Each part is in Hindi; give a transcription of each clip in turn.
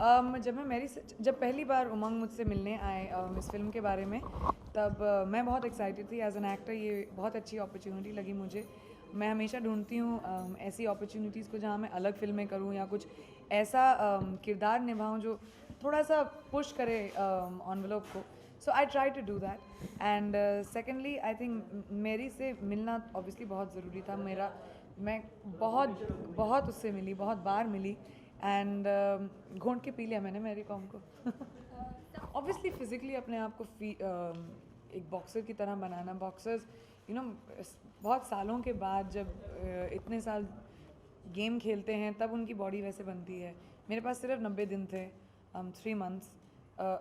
जब पहली बार उमंग मुझसे मिलने आए इस फिल्म के बारे में, तब मैं बहुत एक्साइटेड थी एज एन एक्टर। ये बहुत अच्छी अपॉर्चुनिटी लगी मुझे। मैं हमेशा ढूंढती हूँ ऐसी अपॉर्चुनिटीज़ को जहाँ मैं अलग फिल्में करूँ या कुछ ऐसा किरदार निभाऊँ जो थोड़ा सा पुश करे एनवेलोप को। So I try to do that. And secondly I think मेरी से मिलना ऑब्वियसली बहुत ज़रूरी था। मैं बहुत बहुत उससे मिली, बहुत बार मिली। एंड घोंट के पी लिया मैंने मैरी कॉम को। ऑब्वियसली फिजिकली अपने आप को एक बॉक्सर की तरह बनाना। बॉक्सर्स बहुत सालों के बाद जब इतने साल गेम खेलते हैं तब उनकी बॉडी वैसे बनती है। मेरे पास सिर्फ 90 दिन थे, 3 मंथ्स।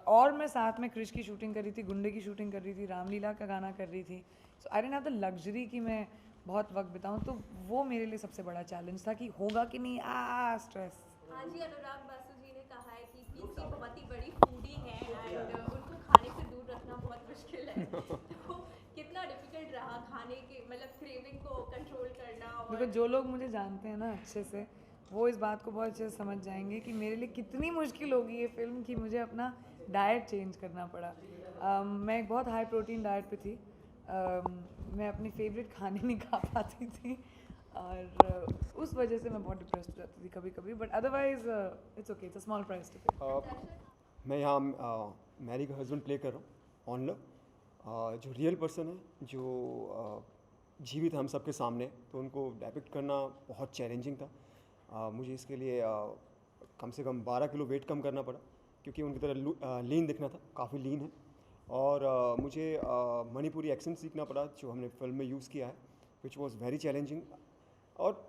और मैं साथ में क्रिश की शूटिंग कर रही थी, गुंडे की शूटिंग कर रही थी, रामलीला का गाना कर रही थी। So I didn't have the luxury कि मैं बहुत वक्त बिताऊं। तो वो मेरे लिए सबसे बड़ा चैलेंज था कि होगा कि नहीं, स्ट्रेस। हाँ जी, अनुराग बासु जी ने कहा है कि पीसी बहुत ही बड़ी फूडी हैं एंड उनको खाने से दूर रखना बहुत मुश्किल है। तो कितना डिफिकल्ट रहा खाने के मतलब क्रेविंग को कंट्रोल करना। देखो, और जो लोग मुझे जानते हैं ना अच्छे से, वो इस बात को बहुत अच्छे से समझ जाएंगे कि मेरे लिए कितनी मुश्किल होगी ये फिल्म कि मुझे अपना डाइट चेंज करना पड़ा। मैं एक बहुत हाई प्रोटीन डाइट पे थी। मैं अपनी फेवरेट खाने नहीं खा पाती थी और उस वजह से मैं बहुत डिप्रेस्ड हो जाती थी कभी कभी। But otherwise it's okay, it's a small price to pay. मैं यहाँ मैरी का हस्बैंड प्ले कर रहा हूँ, ऑन लव। जो रियल पर्सन है, जो जीवित है हम सबके सामने, तो उनको डेपिक्ट करना बहुत चैलेंजिंग था। मुझे इसके लिए कम से कम 12 किलो वेट कम करना पड़ा, क्योंकि उनकी तरह लीन दिखना था। काफ़ी लीन है। और मुझे मणिपुरी एक्सेंट सीखना पड़ा, जो हमने फिल्म में यूज़ किया है, विच वॉज वेरी चैलेंजिंग। और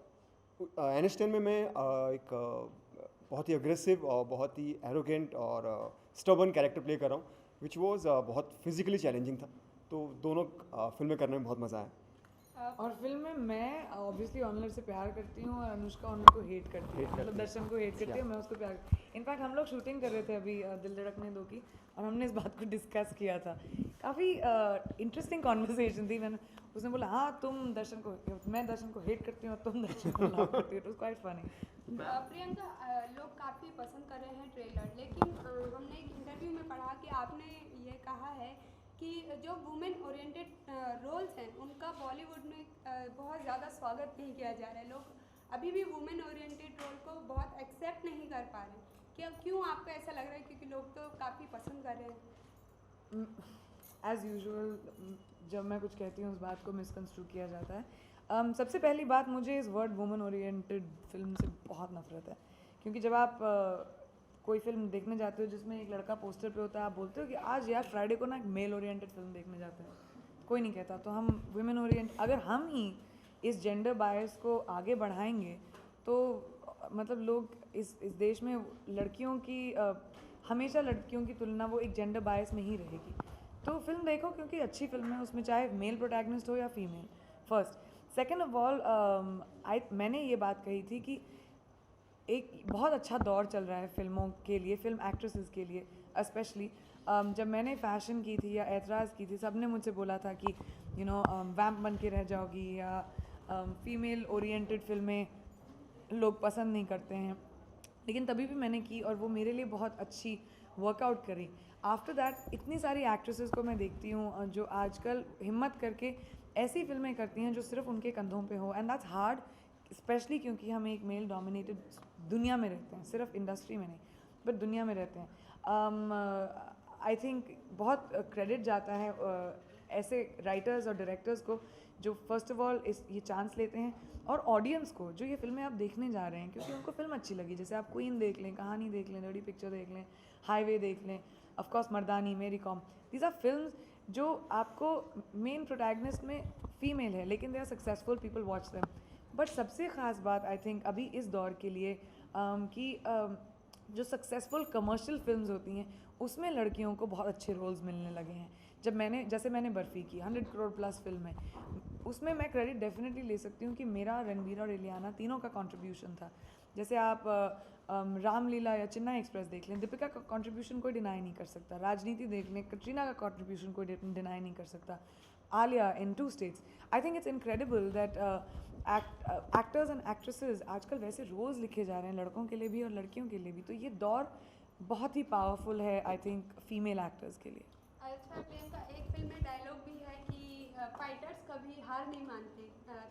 एनएस10 में मैं एक बहुत ही अग्रेसिव और बहुत ही एरोगेंट और स्टबर्न कैरेक्टर प्ले कर रहा हूँ, विच वॉज बहुत फिजिकली चैलेंजिंग था। तो दोनों फिल्में करने में बहुत मज़ा आया। और फिल्म में मैं ऑब्वियसली ऑनलर से प्यार करती हूँ और अनुष्का ऑनलर को हेट करती है। मतलब दर्शन को हेट करती है, मैं उसको प्यार। इनफैक्ट हम लोग शूटिंग कर रहे थे अभी दिल धड़कने दो की, और हमने इस बात को डिस्कस किया था। काफ़ी इंटरेस्टिंग कॉन्वर्सेशन थी। मैंने उसने बोला हाँ तुम दर्शन को, मैं दर्शन को हेट करती हूँ और तुम दर्शन को लव करती हो। It was quite funny. Priyanka, लोग काफ़ी पसंद कर रहे हैं ट्रेलर, लेकिन हमने एक इंटरव्यू में पढ़ा कि आपने ये कहा है कि जो वुमेन ओरिएंटेड रोल्स हैं उनका बॉलीवुड में बहुत ज़्यादा स्वागत नहीं किया जा रहा है। लोग अभी भी वुमेन ओरिएंटेड रोल को बहुत एक्सेप्ट नहीं कर पा रहे। क्यों आपको ऐसा लग रहा है? क्योंकि लोग तो काफ़ी पसंद कर रहे हैं। एज़ यूजुअल जब मैं कुछ कहती हूँ उस बात को मिसकंस्ट्रू किया जाता है। सबसे पहली बात, मुझे इस वर्ड वुमन ओरिएंटेड फिल्म से बहुत नफरत है। क्योंकि जब आप कोई फिल्म देखने जाते हो जिसमें एक लड़का पोस्टर पे होता है, आप बोलते हो कि आज यार फ्राइडे को ना एक मेल ओरिएंटेड फिल्म देखने जाते हैं, कोई नहीं कहता। तो हम वुमेन ओरिएंट, अगर हम ही इस जेंडर बायस को आगे बढ़ाएंगे तो मतलब लोग इस देश में लड़कियों की हमेशा लड़कियों की तुलना वो एक जेंडर बायस में ही रहेगी। तो फिल्म देखो क्योंकि अच्छी फिल्म है, उसमें चाहे मेल प्रोटैगनिस्ट हो या female. First. Second of all, मैंने ये बात कही थी कि एक बहुत अच्छा दौर चल रहा है फिल्मों के लिए, फिल्म एक्ट्रेसेस के लिए स्पेशली। जब मैंने फ़ैशन की थी या एतराज़ की थी, सब ने मुझसे बोला था कि वैम्प बन के रह जाओगी या फीमेल ओरिएंटेड फिल्में लोग पसंद नहीं करते हैं। लेकिन तभी भी मैंने की और वो मेरे लिए बहुत अच्छी वर्कआउट करी। आफ्टर दैट इतनी सारी एक्ट्रेसेस को मैं देखती हूँ जो आजकल हिम्मत करके ऐसी फिल्में करती हैं जो सिर्फ उनके कंधों पे हो, एंड दैट्स हार्ड, स्पेशली क्योंकि हम एक मेल डोमिनेटेड दुनिया में रहते हैं, सिर्फ इंडस्ट्री में नहीं बट दुनिया में रहते हैं। आई थिंक बहुत क्रेडिट जाता है ऐसे राइटर्स और डायरेक्टर्स को जो फर्स्ट ऑफ ऑल ये चांस लेते हैं, और ऑडियंस को जो ये फिल्में आप देखने जा रहे हैं क्योंकि उनको फिल्म अच्छी लगी। जैसे आप क्वीन देख लें, कहानी देख लें, डर्टी पिक्चर देख लें, हाईवे देख लें, ऑफकोर्स मर्दानी, मेरी कॉम, दीज आर फिल्म्स जो आपको मेन प्रोटैगनिस्ट में फीमेल है लेकिन they are successful, people watch them. But सबसे ख़ास बात आई थिंक अभी इस दौर के लिए कि जो सक्सेसफुल कमर्शियल फिल्म्स होती हैं उसमें लड़कियों को बहुत अच्छे रोल्स मिलने लगे हैं। जैसे मैंने बर्फ़ी की 100 करोड़ प्लस फिल्म है, उसमें मैं क्रेडिट डेफिनेटली ले सकती हूँ कि मेरा, रणबीर और इलियाना तीनों का कंट्रीब्यूशन था। जैसे आप रामलीला या चेन्नई एक्सप्रेस देख लें, दीपिका का कंट्रीब्यूशन कोई डिनाई नहीं कर सकता। राजनीति देख लें, कटरीना का कंट्रीब्यूशन कोई डिनाई नहीं कर सकता। आलिया इन 2 states. I think it's incredible that actors and actresses आजकल वैसे रोल्स लिखे जा रहे हैं लड़कों के लिए भी और लड़कियों के लिए भी। तो ये दौर बहुत ही पावरफुल है आई थिंक फीमेल एक्टर्स के लिए। अच्छा प्रियंका, एक फिल्म में डायलॉग भी है कि फाइटर्स कभी हार नहीं मानते,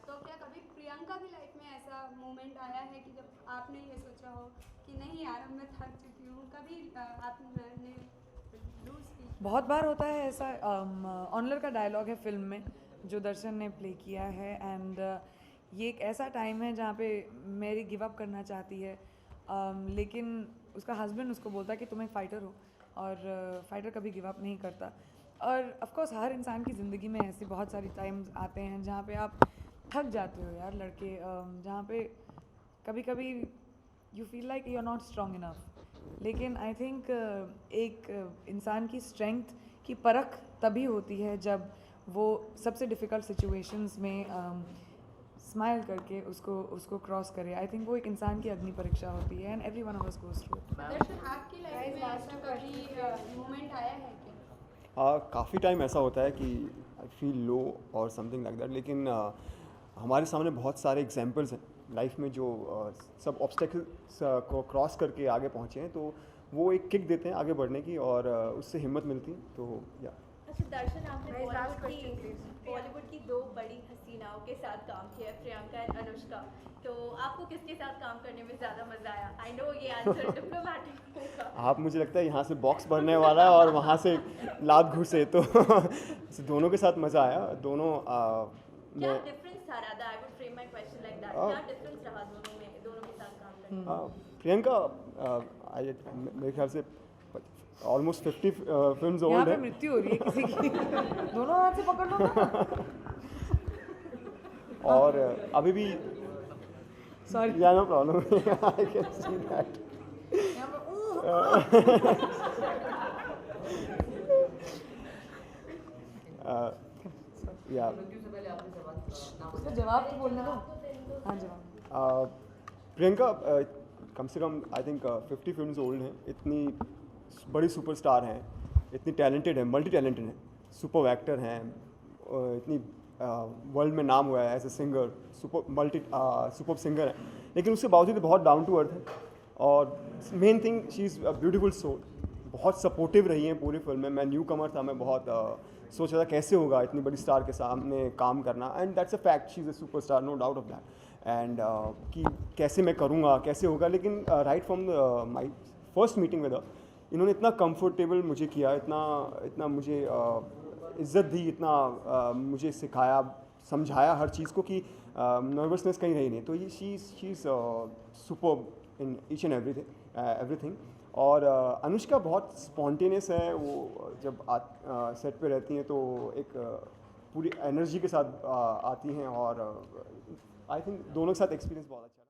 तो क्या कभी प्रियंका की लाइफ में ऐसा मोमेंट आया है कि जब आपने ये सोचा हो कि नहीं यार अब मैं थक चुकी हूँ, कभी आपने लूज की? बहुत बार होता है ऐसा। ऑनलर का डायलॉग है फिल्म में जो दर्शन ने प्ले किया है, एंड ये एक ऐसा टाइम है जहाँ पे मैरी गिव अप करना चाहती है, लेकिन उसका हस्बैंड उसको बोलता है कि तुम एक फ़ाइटर हो और फाइटर कभी गिव अप नहीं करता। और ऑफ कोर्स हर इंसान की ज़िंदगी में ऐसे बहुत सारी टाइम्स आते हैं जहाँ पे आप थक जाते हो यार लड़के, जहाँ पे कभी कभी you feel like you are not strong enough. लेकिन आई थिंक एक इंसान की स्ट्रेंथ की परख तभी होती है जब वो सबसे डिफ़िकल्ट सिचुएशंस में स्माइल करके उसको क्रॉस करे। आई थिंक वो एक इंसान की अग्नि परीक्षा होती है, and every one of us goes through it. Darshan, आपकी लाइफ में ऐसा कभी मोमेंट आया है क्या? काफ़ी टाइम ऐसा होता है कि आई फील लो और समथिंग लाइक दैट, लेकिन हमारे सामने बहुत सारे एग्जांपल्स हैं लाइफ में जो सब ऑब्स्टेकल्स को क्रॉस करके आगे पहुँचे हैं, तो वो एक किक देते हैं आगे बढ़ने की और उससे हिम्मत मिलती है। तो या अच्छा दर्शन, आपने बॉलीवुड की दो बड़ी हसीनाओं के साथ काम किया है, प्रियंका एंड अनुष्का, तो आपको किसके साथ काम करने में ज़्यादा मज़ा आया? आई नो ये आंसर डिप्लोमेटिक होगा। आप, मुझे लगता है यहाँ से बॉक्स भरने वाला है और वहाँ से लात घुसे, तो दोनों के साथ मज़ा आया। दोनों क्या डिफरेंस था? Radha, I would frame my question like that, क्या डिफरेंस रहा दोनों के साथ काम करने में? प्रियंका मेरे ख्याल से ऑलमोस्ट 50 फिल्म्स यहाँ ओल्ड पे है। मृत्यु हो रही है किसी की। दोनों हाथ से पकड़ लो ना। और अभी भी सॉरी, या no problem, I can see that. यहाँ पे या उसका जवाब तो बोलने दो। हाँ जवाब। प्रियंका कम से कम आई थिंक 50 फिल्म्स ओल्ड हैं। इतनी बड़ी सुपरस्टार हैं, इतनी टैलेंटेड है, मल्टी टैलेंटेड हैं, सुपर एक्टर हैं, इतनी वर्ल्ड में नाम हुआ है as a singer, super singer है, लेकिन उसके बावजूद बहुत डाउन टू अर्थ है। और main thing, she is a beautiful soul. बहुत सपोर्टिव रही हैं पूरी फिल्म में। मैं न्यू कमर था, मैं बहुत सोच रहा था कैसे होगा इतनी बड़ी स्टार के सामने काम करना, and that's a fact, she is a super star, no doubt of that. And कि कैसे मैं करूँगा, कैसे होगा, लेकिन right from my first meeting with her, इन्होंने इतना कंफर्टेबल मुझे किया, इतना मुझे इज़्ज़त दी, इतना मुझे सिखाया, समझाया हर चीज़ को कि नर्वसनेस कहीं रही नहीं। तो ये she is super in each and everything. और अनुष्का बहुत स्पॉन्टेनियस है, वो जब सेट पे रहती हैं तो एक पूरी एनर्जी के साथ आती हैं, और आई थिंक दोनों के साथ एक्सपीरियंस बहुत अच्छा है।